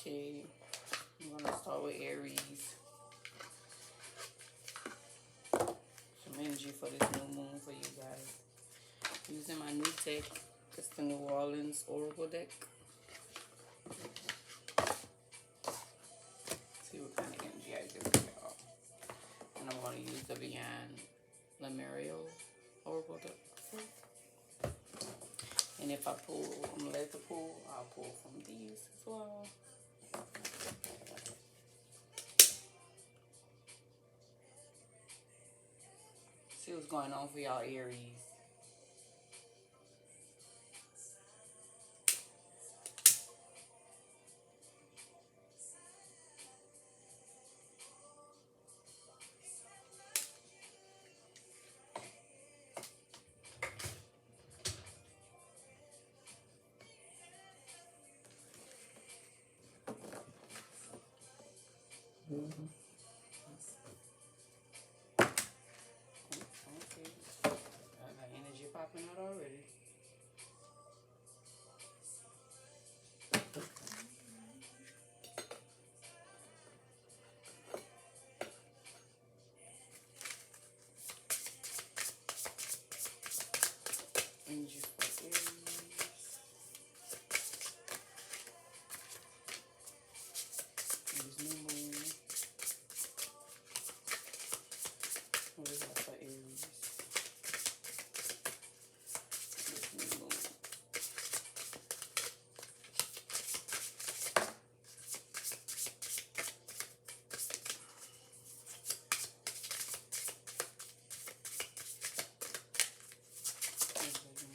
Okay, I'm gonna start with Aries. Some energy for this new moon for you guys. Using my new deck. It's the New Orleans Oracle deck. See what kind of energy I get for y'all. And I'm gonna use the Beyond Lemurio Oracle deck. And if I pull, I'm gonna let the pull, I'll pull from these as well. See what's going on for y'all Aries. Mm-hmm. Okay. I got energy popping out already. Energy for Aries. There's new moon. What is that for Aries? This new moon.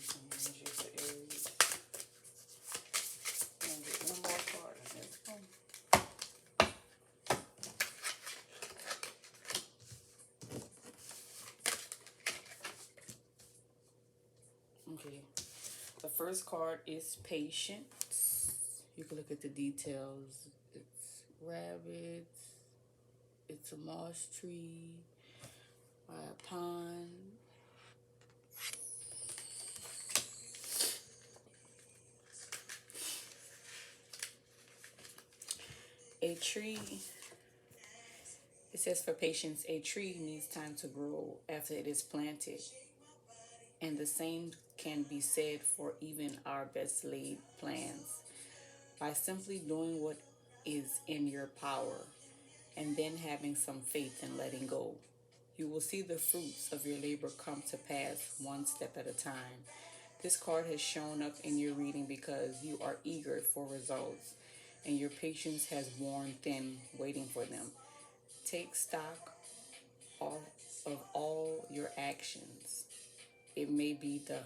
Some energy for Aries. And get one more card in this one. Okay. The first card is patience. You can look at the details. It's rabbits. It's a moss tree. A pond. A tree. It says for patience, a tree needs time to grow after it is planted. And the same can be said for even our best laid plans. By simply doing what is in your power and then having some faith and letting go, you will see the fruits of your labor come to pass one step at a time. This card has shown up in your reading because you are eager for results and your patience has worn thin waiting for them. Take stock of, of all your actions. It may be the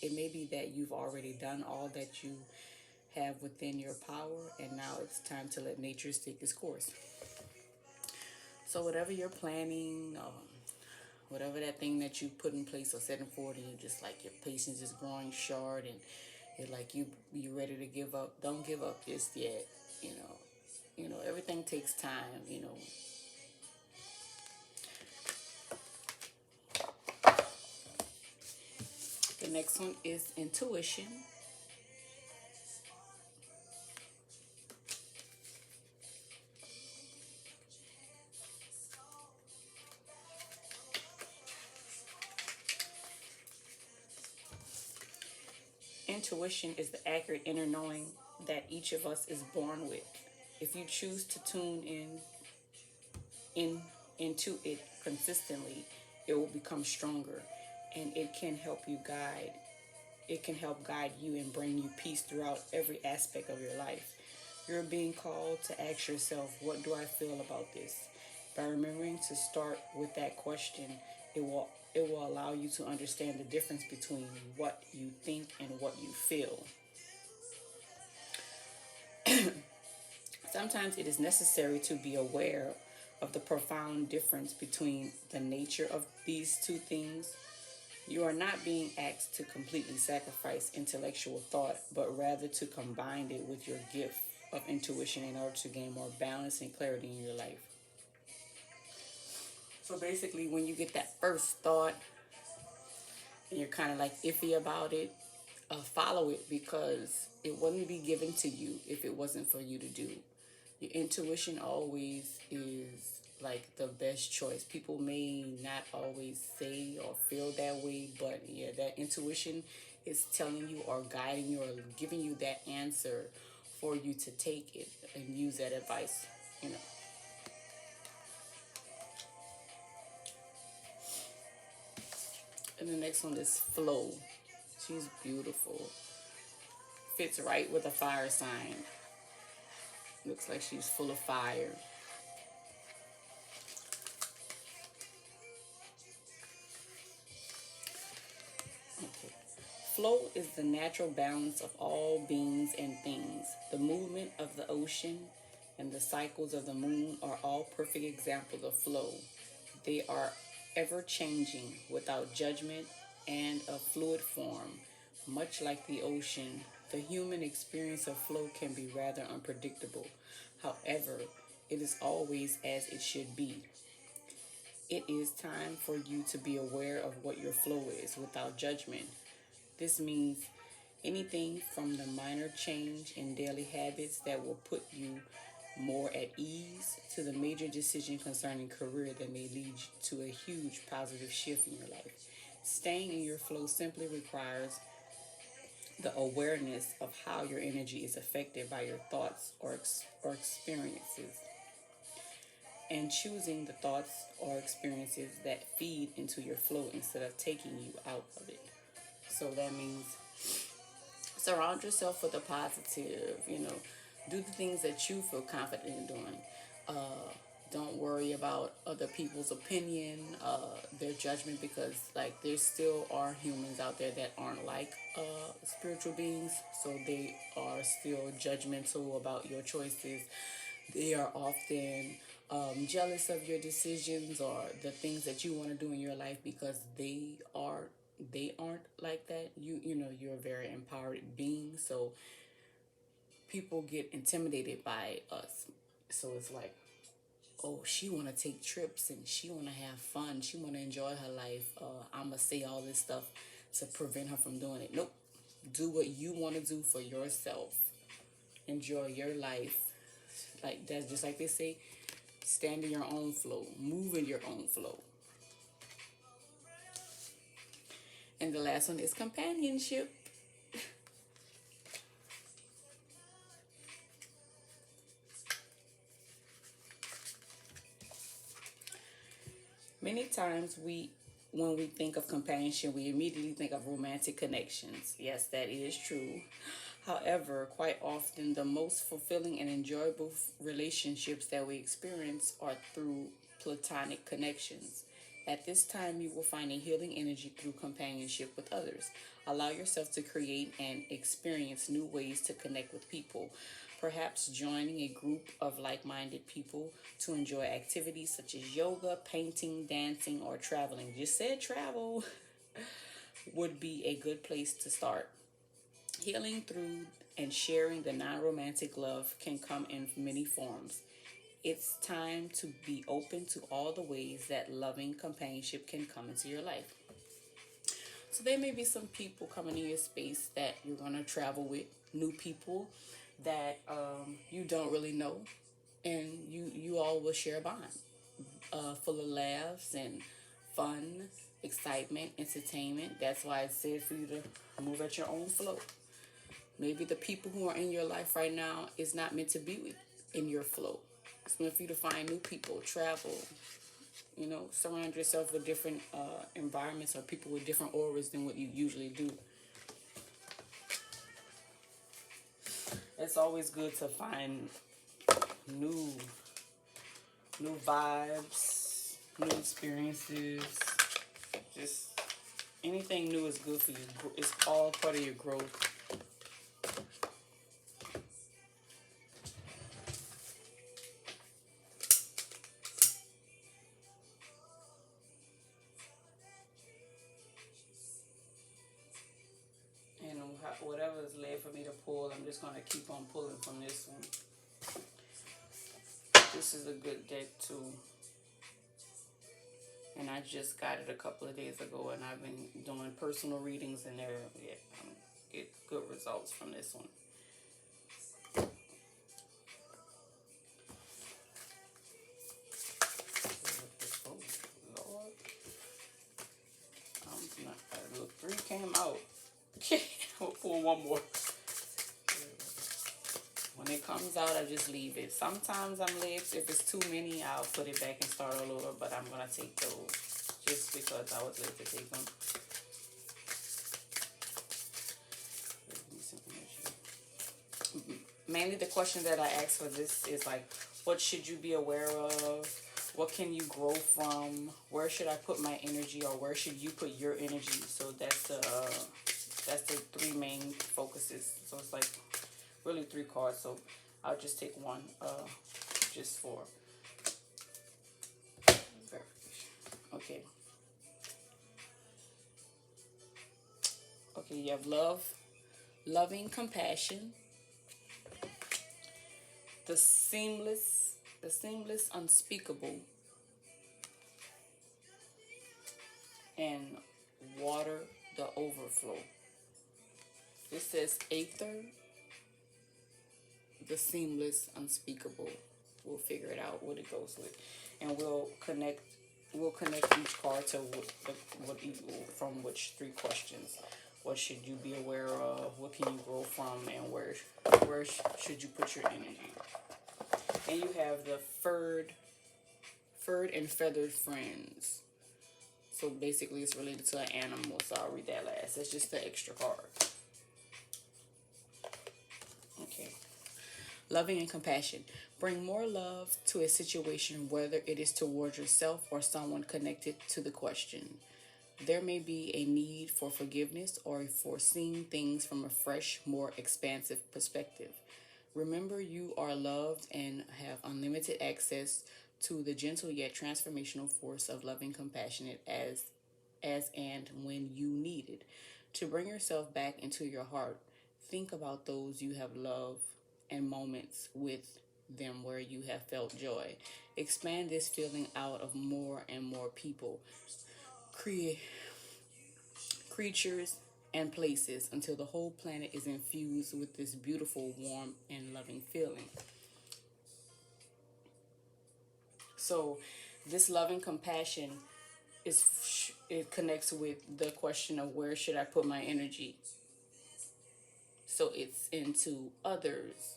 it may be that you've already done all that you have within your power, and now it's time to let nature take its course. So whatever you're planning, whatever that thing that you put in place or setting forward, and you just like your patience is growing short, and you're like you ready to give up. Don't give up just yet. You know, everything takes time. The next one is intuition. Intuition is the accurate inner knowing that each of us is born with. If you choose to tune in into it consistently, it will become stronger and it can help guide you and bring you peace throughout every aspect of your life. You're being called to ask yourself, what do I feel about this? By remembering to start with that question, it will allow you to understand the difference between what you think and what you feel. Sometimes it is necessary to be aware of the profound difference between the nature of these two things. You are not being asked to completely sacrifice intellectual thought, but rather to combine it with your gift of intuition in order to gain more balance and clarity in your life. So basically, when you get that first thought and you're kind of like iffy about it, follow it because it wouldn't be given to you if it wasn't for you to do. Your intuition always is like the best choice. People may not always say or feel that way, but yeah, that intuition is telling you or guiding you or giving you that answer for you to take it and use that advice, you know. And the next one is Flow. She's beautiful. Fits right with a fire sign. Looks like she's full of fire. Okay. Flow is the natural balance of all beings and things. The movement of the ocean and the cycles of the moon are all perfect examples of flow. They are ever changing, without judgment, and of fluid form. Much like the ocean, the human experience of flow can be rather unpredictable. However, it is always as it should be. It is time for you to be aware of what your flow is without judgment. This means anything from the minor change in daily habits that will put you more at ease to the major decision concerning career that may lead to a huge positive shift in your life. Staying in your flow simply requires the awareness of how your energy is affected by your thoughts or experiences, and choosing the thoughts or experiences that feed into your flow instead of taking you out of it. So that means surround yourself with a positive, do the things that you feel confident in doing. Don't worry about other people's opinion, their judgment, because like there still are humans out there that aren't like spiritual beings, so they are still judgmental about your choices. They are often jealous of your decisions or the things that you want to do in your life because they aren't like that. You're a very empowered being, so people get intimidated by us. So it's like, oh, she want to take trips and she want to have fun. She want to enjoy her life. I'm going to say all this stuff to prevent her from doing it. Nope. Do what you want to do for yourself. Enjoy your life. Like that's just like they say, stand in your own flow. Move in your own flow. And the last one is companionship. Many times when we think of companionship, we immediately think of romantic connections. Yes, that is true. However, quite often the most fulfilling and enjoyable relationships that we experience are through platonic connections. At this time, you will find a healing energy through companionship with others. Allow yourself to create and experience new ways to connect with people. Perhaps joining a group of like minded people to enjoy activities such as yoga, painting, dancing, or traveling. Just said travel would be a good place to start. Healing through and sharing the non romantic love can come in many forms. It's time to be open to all the ways that loving companionship can come into your life. So there may be some people coming in your space that you're going to travel with, new people that you don't really know, and you all will share a bond full of laughs and fun, excitement, entertainment. That's why it's said for you to move at your own flow. Maybe the people who are in your life right now is not meant to be with in your flow. It's meant for you to find new people, travel, surround yourself with different environments or people with different auras than what you usually do. It's always good to find new new vibes, new experiences. Just anything new is good for you. It's all part of your growth. And whatever is led for me to pull, I'm just going to keep on pulling from this one. This is a good deck too. And I just got it a couple of days ago, and I've been doing personal readings, and get good results from this one. for one more. When it comes out, I just leave it. Sometimes I'm late. If it's too many, I'll put it back and start all over. But I'm gonna take those just because I was late to take them. Mainly the question that I asked for this is like, what should you be aware of? What can you grow from? Where should I put my energy, or where should you put your energy? So that's the three main focuses. So it's like really three cards. So I'll just take one, just for verification. Okay. Okay. You have love, loving compassion, the seamless, unspeakable, and water, the overflow. This says Aether, the seamless, unspeakable. We'll figure it out what it goes with, and we'll connect each card to what from which three questions. What should you be aware of? What can you grow from? And where should you put your energy? And you have the furred and feathered friends. So basically, it's related to an animal. So I'll read that last. It's just the extra card. Okay. Loving and compassion. Bring more love to a situation, whether it is towards yourself or someone connected to the question. There may be a need for forgiveness or for seeing things from a fresh, more expansive perspective. Remember, you are loved and have unlimited access to the gentle yet transformational force of loving compassionate as and when you need it. To bring yourself back into your heart, think about those you have loved and moments with them where you have felt joy. Expand this feeling out of more and more people, create creatures, and places until the whole planet is infused with this beautiful, warm, and loving feeling. So, this loving compassion it connects with the question of where should I put my energy. So it's into others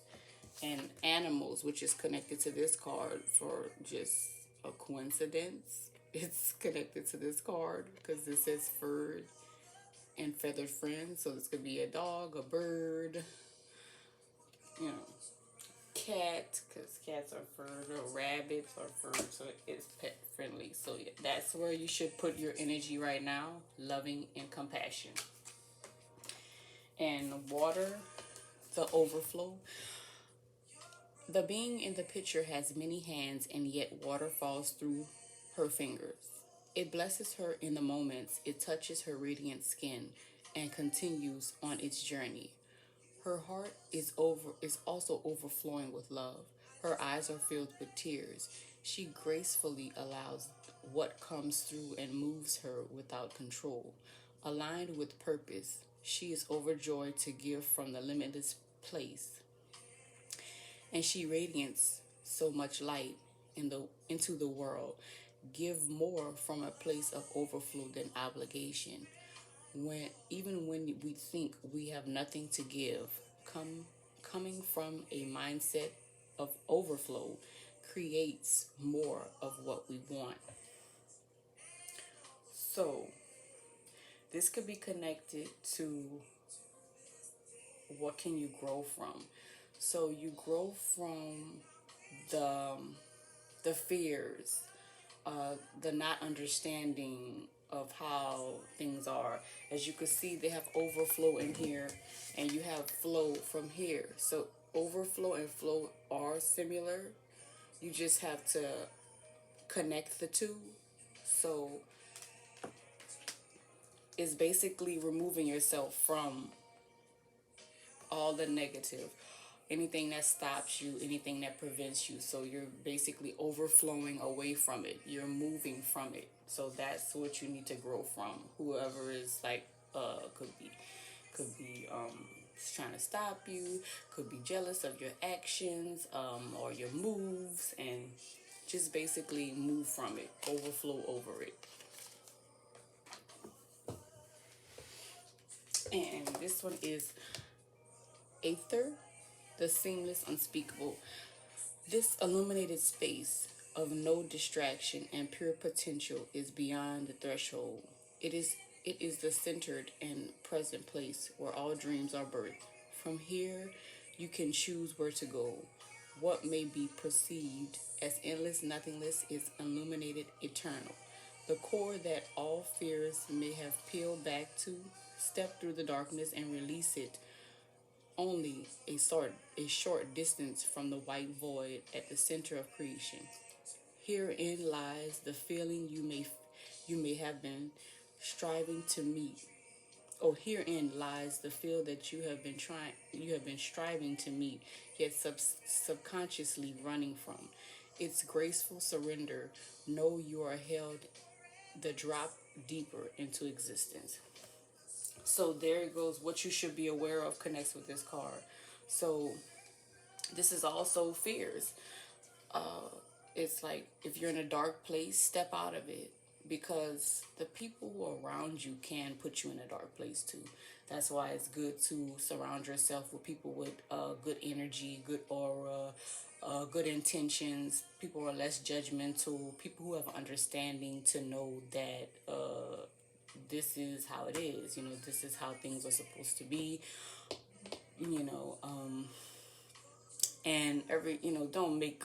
and animals, which is connected to this card for just a coincidence. It's connected to this card because it says furred and feathered friends. So this could be a dog, a bird, you know, cat, because cats are furred, or rabbits are furred, so it's pet friendly. So yeah, that's where you should put your energy right now, loving and compassion. And water, the overflow. The being in the picture has many hands, and yet water falls through her fingers. It blesses her in the moments it touches her radiant skin and continues on its journey. Her heart is also overflowing with love. Her eyes are filled with tears. She gracefully allows what comes through and moves her without control. Aligned with purpose, she is overjoyed to give from the limitless place, and she radiates so much light into the world. Give more from a place of overflow than obligation. When we think we have nothing to give, coming from a mindset of overflow creates more of what we want. So this could be connected to what can you grow from. So you grow from the the fears, the not understanding of how things are. As you can see, they have overflow in here, and you have flow from here. So overflow and flow are similar. You just have to connect the two. So it's basically removing yourself from all the negative, anything that stops you, anything that prevents you. So you're basically overflowing away from it. You're moving from it. So that's what you need to grow from. Whoever is like, could be trying to stop you, could be jealous of your actions, or your moves, and just basically move from it, overflow over it. And this one is Aether, the seamless, unspeakable. This illuminated space of no distraction and pure potential is beyond the threshold. It is it is the centered and present place where all dreams are birthed. From here, you can choose where to go. What may be perceived as endless nothingness is illuminated eternal. The core that all fears may have peeled back to, step through the darkness and release it only a short distance from the white void at the center of creation. Herein lies the feeling you may have been striving to meet. Oh, herein lies the feel that you have been striving to meet, yet subconsciously running from. Its graceful surrender. Know you are held the drop deeper into existence. So there it goes. What you should be aware of connects with this card. So this is also fears. It's like if you're in a dark place, step out of it, because the people who are around you can put you in a dark place too. That's why it's good to surround yourself with people with good energy, good aura, good intentions. People who are less judgmental, people who have understanding to know that this is how it is. This is how things are supposed to be. You know, and don't make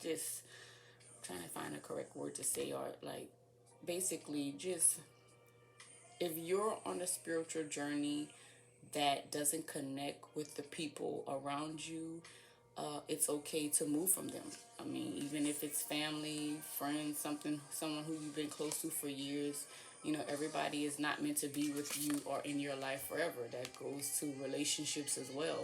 just trying to find a correct word to say, or like basically just if you're on a spiritual journey that doesn't connect with the people around you, it's okay to move from them. I mean, even if it's family, friends, someone who you've been close to for years, everybody is not meant to be with you or in your life forever. That goes to relationships as well.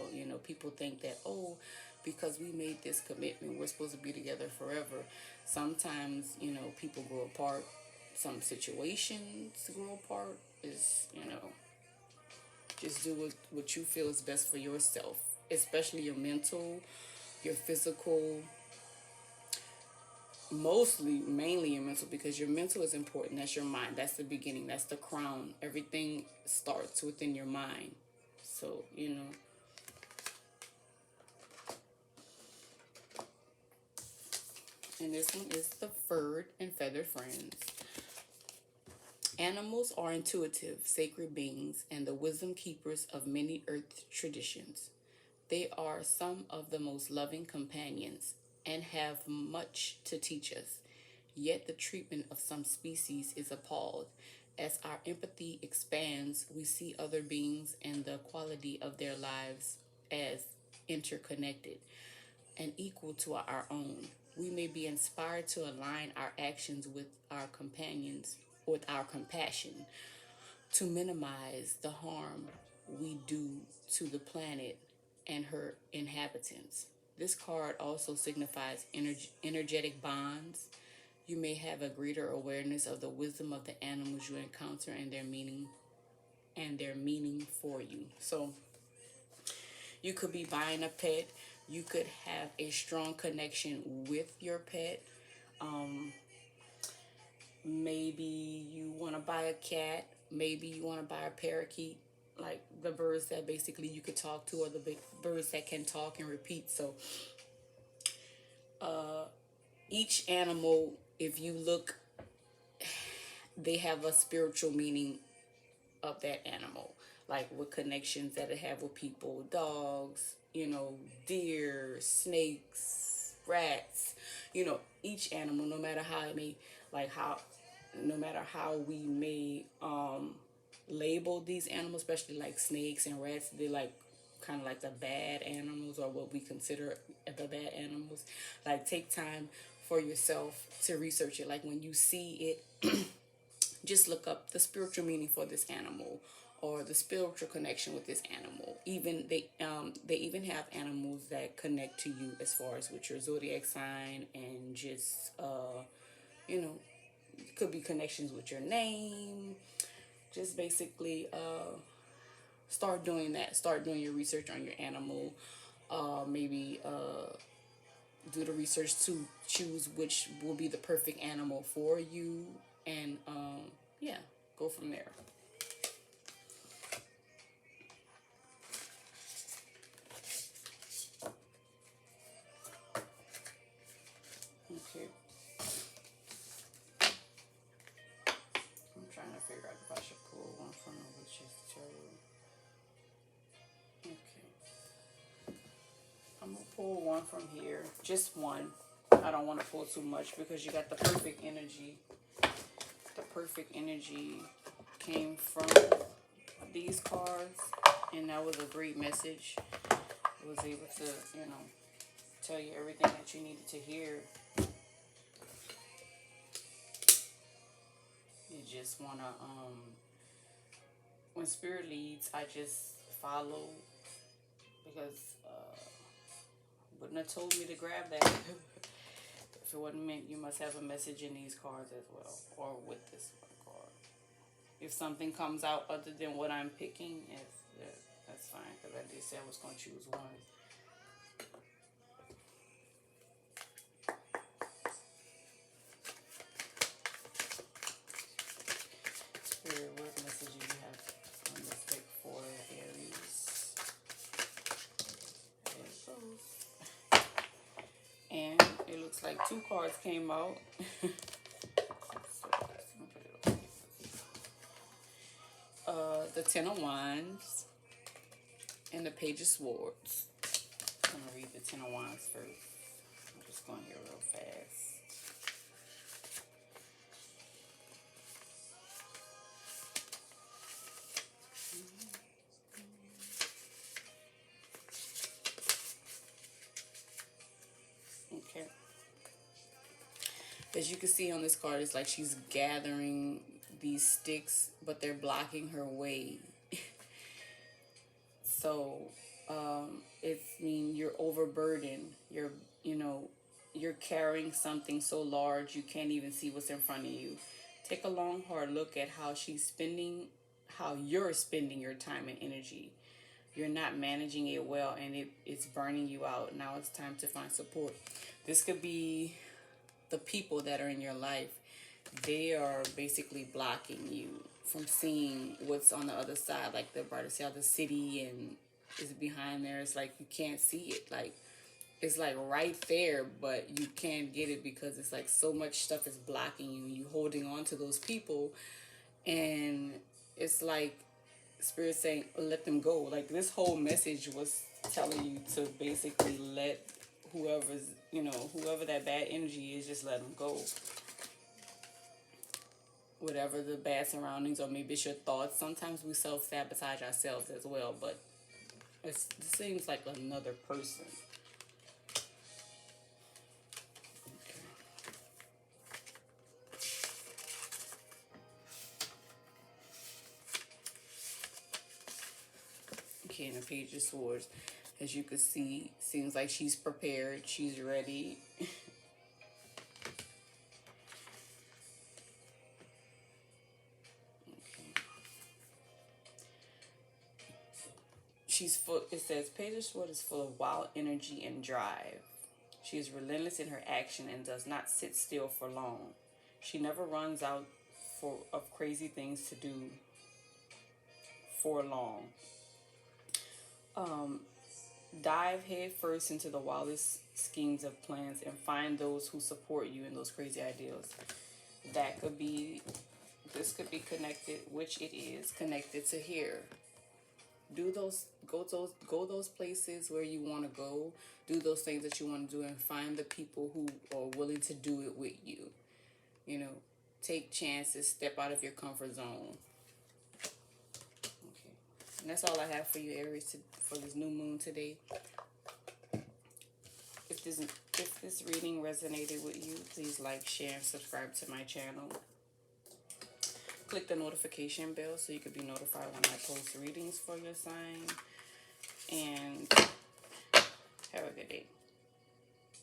People think that, oh, because we made this commitment, we're supposed to be together forever. Sometimes, people grow apart. Some situations grow apart. Just do what you feel is best for yourself, especially your mental, your physical, mainly your mental, because your mental is important. That's your mind. That's the beginning. That's the crown. Everything starts within your mind. So, and this one is the furred and feathered friends. Animals are intuitive, sacred beings and the wisdom keepers of many earth traditions. They are some of the most loving companions and have much to teach us. Yet the treatment of some species is appalled. As our empathy expands, we see other beings and the quality of their lives as interconnected and equal to our own. We may be inspired to align our actions with our companions, with our compassion, to minimize the harm we do to the planet and her inhabitants. This card also signifies energetic bonds. You may have a greater awareness of the wisdom of the animals you encounter and their meaning for you. So you could be buying a pet. You could have a strong connection with your pet. Maybe you want to buy a cat. Maybe you want to buy a parakeet, like the birds that basically you could talk to, or the big birds that can talk and repeat. So each animal, if you look, they have a spiritual meaning of that animal, like what connections that it have with people, dogs, deer, snakes, rats, each animal, no matter how it may, like how, no matter how we may label these animals, especially like snakes and rats, they like kind of like the bad animals, or what we consider the bad animals. Like, take time for yourself to research it. Like, when you see it, just look up the spiritual meaning for this animal, or the spiritual connection with this animal. Even they even have animals that connect to you as far as with your zodiac sign, and just you know could be connections with your name. Just basically start doing that. Start doing your research on your animal. Maybe do the research to choose which will be the perfect animal for you, and yeah, go from there. pull one from here, just one. I don't want to pull too much because you got the perfect energy. The perfect energy came from these cards, and that was a great message. I was able to, tell you everything that you needed to hear. You just want to, when spirit leads, I just follow because wouldn't have told me to grab that if it wasn't meant. You must have a message in these cards as well, or with this one card. If something comes out other than what I'm picking, that's fine, because I did say I was going to choose one. Spirit, what message do you have on this deck for Aries? There it goes. And it looks like two cards came out. The Ten of Wands and the Page of Swords. I'm going to read the Ten of Wands first. I'm just going here real fast. Okay. As you can see on this card, it's like she's gathering these sticks, but they're blocking her way. So, it's mean you're overburdened. You're carrying something so large you can't even see what's in front of you. Take a long, hard look at how you're spending your time and energy. You're not managing it well, and it's burning you out. Now it's time to find support. This could be the people that are in your life. They are basically blocking you from seeing what's on the other side, like the brighter side of the city, and is behind there. It's like you can't see it. Like it's like right there, but you can't get it because it's like so much stuff is blocking you. You holding on to those people, and it's like Spirit saying, let them go. Like this whole message was telling you to basically let whoever that bad energy is, just let them go. Whatever the bad surroundings, or maybe it's your thoughts. Sometimes we self-sabotage ourselves as well, but it seems like another person. Okay, and the Page of Swords, as you can see, seems like she's prepared. She's ready. She's full. It says Page of Swords is full of wild energy and drive. She is relentless in her action and does not sit still for long. She never runs out of crazy things to do for long. Dive head first into the wildest schemes of plans and find those who support you in those crazy ideals. This could be connected, which it is connected to here. Go those places where you want to go. Do those things that you want to do, and find the people who are willing to do it with you. Take chances, step out of your comfort zone. Okay, and that's all I have for you, Aries, for this new moon today. If this reading resonated with you, please like, share, and subscribe to my channel. Click the notification bell so you can be notified when I post readings for your sign. And have a good day.